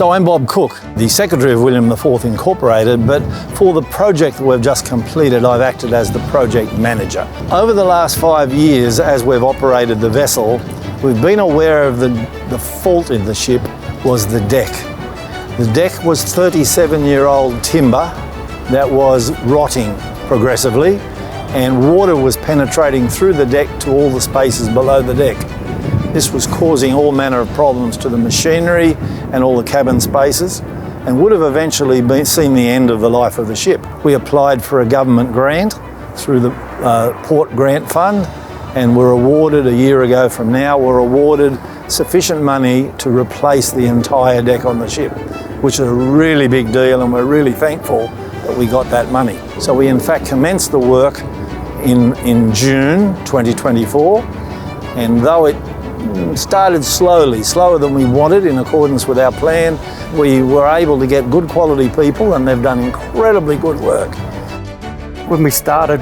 So I'm Bob Cook, the Secretary of Willaiam the Fourth Incorporated, but for the project that we've just completed, I've acted as the project manager. Over the last 5 years, as we've operated the vessel, we've been aware of the fault in the ship was the deck. The deck was 37-year-old timber that was rotting progressively, and water was penetrating through the deck to all the spaces below the deck. This was causing all manner of problems to the machinery and all the cabin spaces, and would have eventually seen the end of the life of the ship. We applied for a government grant through the Port Grant Fund, and were awarded a year ago from now, we're awarded sufficient money to replace the entire deck on the ship, which is a really big deal, and we're really thankful that we got that money. So we in fact commenced the work in June 2024, and though it started slowly, slower than we wanted in accordance with our plan, we were able to get good quality people, and they've done incredibly good work. When we started,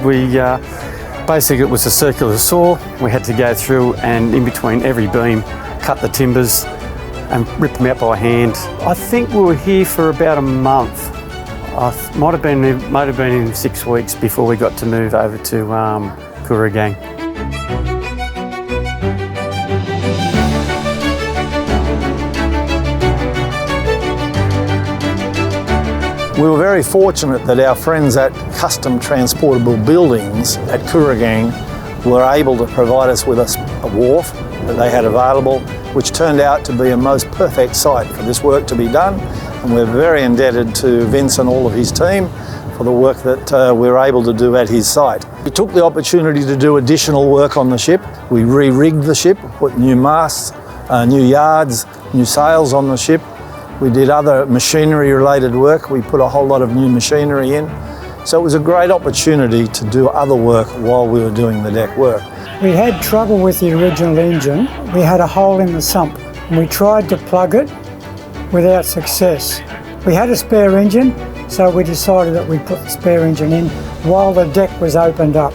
basically it was a circular saw. We had to go through and in between every beam, cut the timbers and rip them out by hand. I think we were here for about a month. Might have been in 6 weeks before we got to move over to Kooragang. We were very fortunate that our friends at Custom Transportable Buildings at Kooragang were able to provide us with a wharf that they had available, which turned out to be a most perfect site for this work to be done. And we're very indebted to Vince and all of his team for the work that we were able to do at his site. We took the opportunity to do additional work on the ship. We re-rigged the ship, put new masts, new yards, new sails on the ship. We did other machinery related work. We put a whole lot of new machinery in. So it was a great opportunity to do other work while we were doing the deck work. We had trouble with the original engine. We had a hole in the sump, and we tried to plug it without success. We had a spare engine, so we decided that we'd put the spare engine in while the deck was opened up.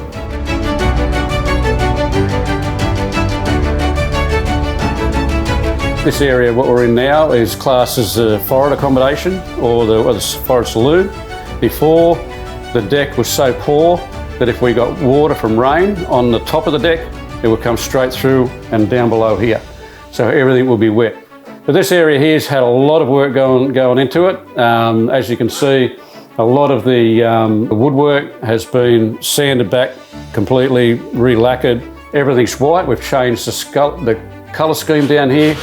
This area, what we're in now, is classed as a forward accommodation or the forward saloon. Before, the deck was so poor that if we got water from rain on the top of the deck, it would come straight through and down below here. So everything would be wet. But this area here has had a lot of work going into it. As you can see, a lot of the woodwork has been sanded back, completely re-lacquered. Everything's white. We've changed the colour scheme down here,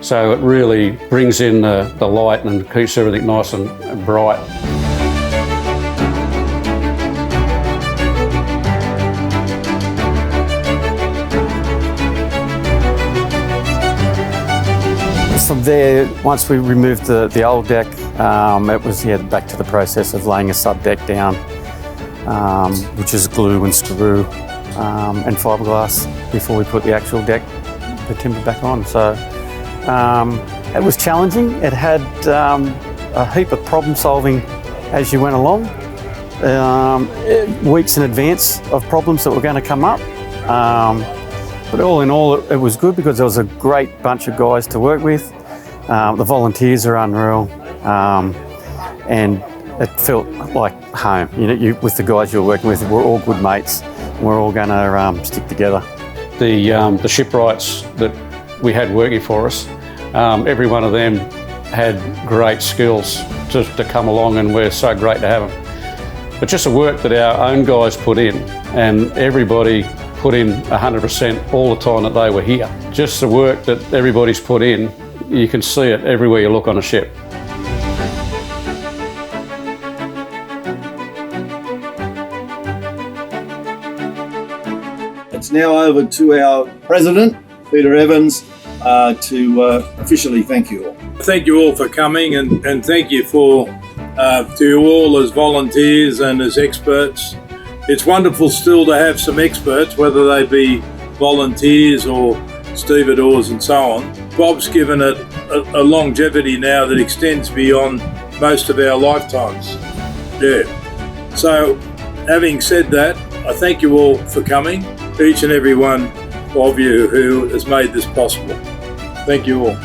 so it really brings in the light and keeps everything nice and bright. From there, once we removed the old deck, it was back to the process of laying a sub deck down, which is glue and screw and fiberglass before we put the actual deck, the timber back on. So it was challenging. It had a heap of problem solving as you went along, weeks in advance of problems that were going to come up. But all in all, it was good because there was a great bunch of guys to work with. The volunteers are unreal, and it felt like home. You know, with the guys you're working with, we're all good mates. We're all going to stick together. The shipwrights that we had working for us, every one of them had great skills to come along, and we're so great to have them. But just the work that our own guys put in, and everybody put in 100% all the time that they were here. Just the work that everybody's put in, you can see it everywhere you look on a ship. It's now over to our President, Peter Evans, to officially thank you all. Thank you all for coming, and thank you to you all as volunteers and as experts. It's wonderful still to have some experts, whether they be volunteers or stevedores and so on. Bob's given it a longevity now that extends beyond most of our lifetimes. Yeah. So, having said that, I thank you all for coming, each and every one of you who has made this possible. Thank you all.